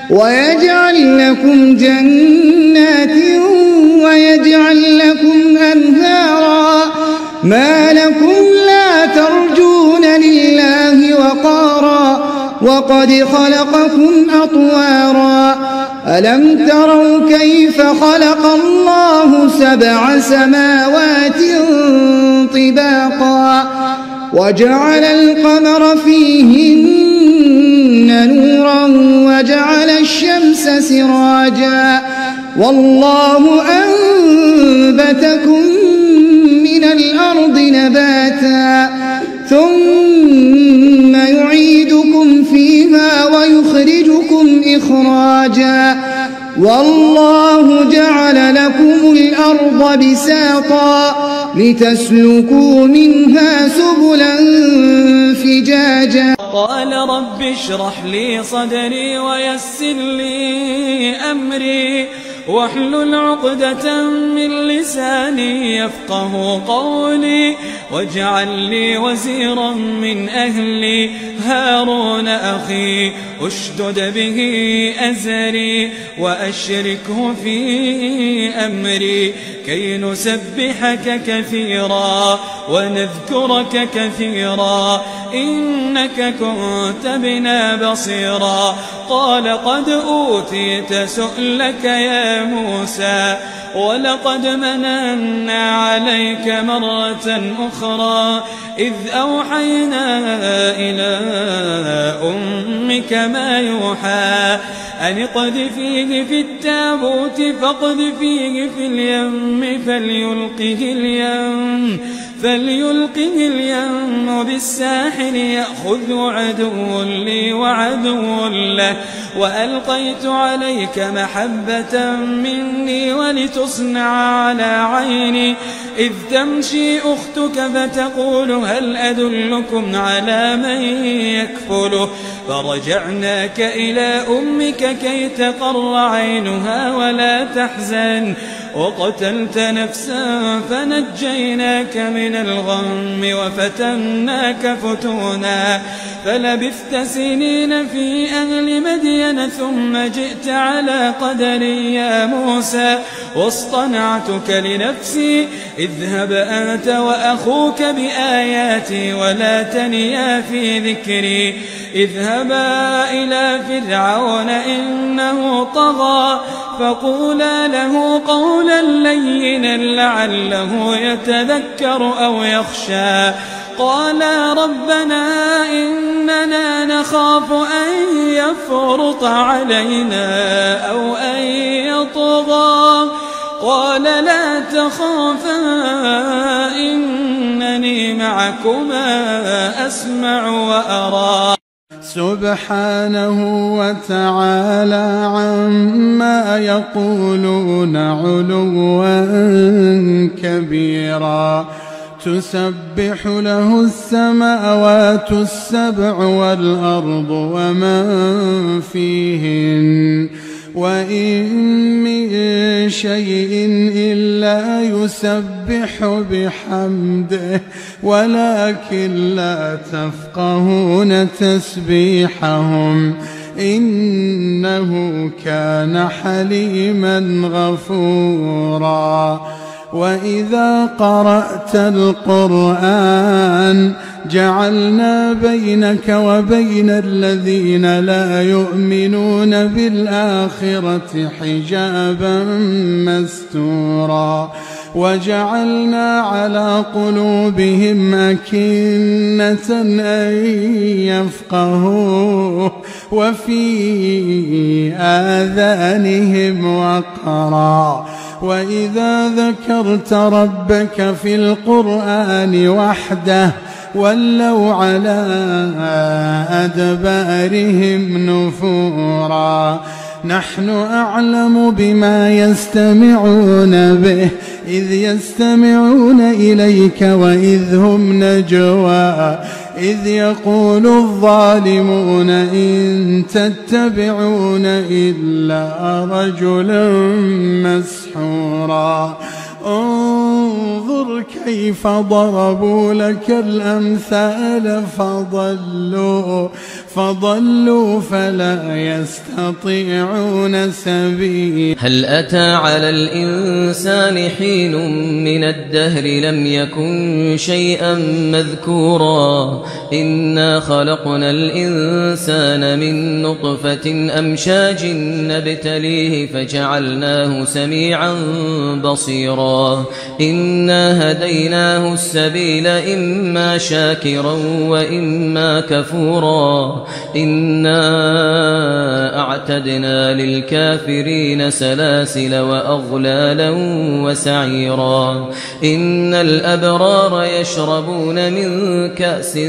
ويجعل لكم جنات ويجعل لكم أنهارا ما لكم لا ترجون لله وقارا وقد خلقكم أطوارا ألم تروا كيف خلق الله 7 سماوات طباقا وجعل القمر فيهن نورا وجعل الشمس سراجا والله أنبتكم من الأرض نباتا ثم يعيدكم فيها ويخرجكم إخراجا والله جعل لكم الأرض بساطا لتسلكوا منها سبلا فجاجا قال رب اشرح لي صدري ويسر لي أمري واحلل عقدة من لساني يفقه قولي واجعل لي وزيرا من أهلي هارون أخي أشدد به أزري وأشركه في أمري كي نسبحك كثيرا ونذكرك كثيرا إنك كنت بنا بصيرا قال قد أوتيت سؤلك يا موسى ولقد مننا عليك مرة أخرى إذ أوحينا إلى أمك ما يوحى أن اقذفيه في التابوت فاقذفيه في اليم فليلقه اليم بالساحل يأخذ عدو لي وعدو له وألقيت عليك محبة مني ولتصنع على عيني إذ تمشي أختك فتقول هل أدلكم على من يكفله فرجعناك إلى أمك كي تقر عينها ولا تحزن وقتلت نفسا فنجيناك من الغم وفتناك فتونا فلبثت سنين في أهل مدين ثم جئت على قدري يا موسى واصطنعتك لنفسي اذهب أنت وأخوك بآياتي ولا تنيا في ذكري اذهبا إلى فرعون إنه طغى فقولا له قولا لينا لعله يتذكر أو يخشى قالا ربنا إننا نخاف أن يفرط علينا أو أن يطغى قال لا تخافا إنني معكما أسمع وأرى سبحانه وتعالى عما يقولون علوا كبيرا تسبح له السماوات السبع والأرض ومن فيهن وإن من شيء إلا يسبح بحمده ولكن لا تفقهون تسبيحهم إنه كان حليما غفورا وإذا قرأت القرآن جعلنا بينك وبين الذين لا يؤمنون بالآخرة حجابا مستورا وجعلنا على قلوبهم أكنة أن يفقهوه وفي آذانهم وقرا وإذا ذكرت ربك في القرآن وحده ولوا على أدبارهم نفورا نحن أعلم بما يستمعون به إذ يستمعون إليك وإذ هم نجوى إذ يقول الظالمون إن تتبعون إلا رجلا مسحورا انظر فانظر كيف ضربوا لك الأمثال فضلوا فلا يستطيعون سبيلا. هل أتى على الإنسان حين من الدهر لم يكن شيئا مذكورا إنا خلقنا الإنسان من نطفة أمشاج نبتليه فجعلناه سميعا بصيرا إنا هديناه السبيل إما شاكرا وإما كفورا إنا أعتدنا للكافرين سلاسل وأغلالا وسعيرا إن الأبرار يشربون من كأس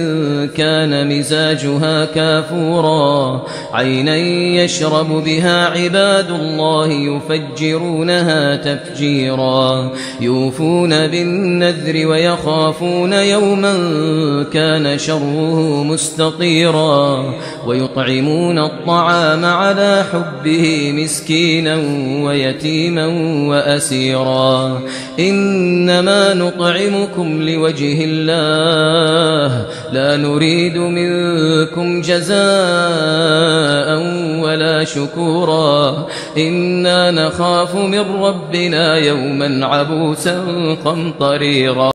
كان مزاجها كافورا عينا يشرب بها عباد الله يفجرونها تفجيرا يوفون بالنذر ويخافون يوما كان شره مستطيرا ويطعمون الطعام على حبه مسكينا ويتيما وأسيرا إنما نطعمكم لوجه الله لا نريد منكم جزاء ولا شكورا إنا نخاف من ربنا يوما عبوسا قمطريرا.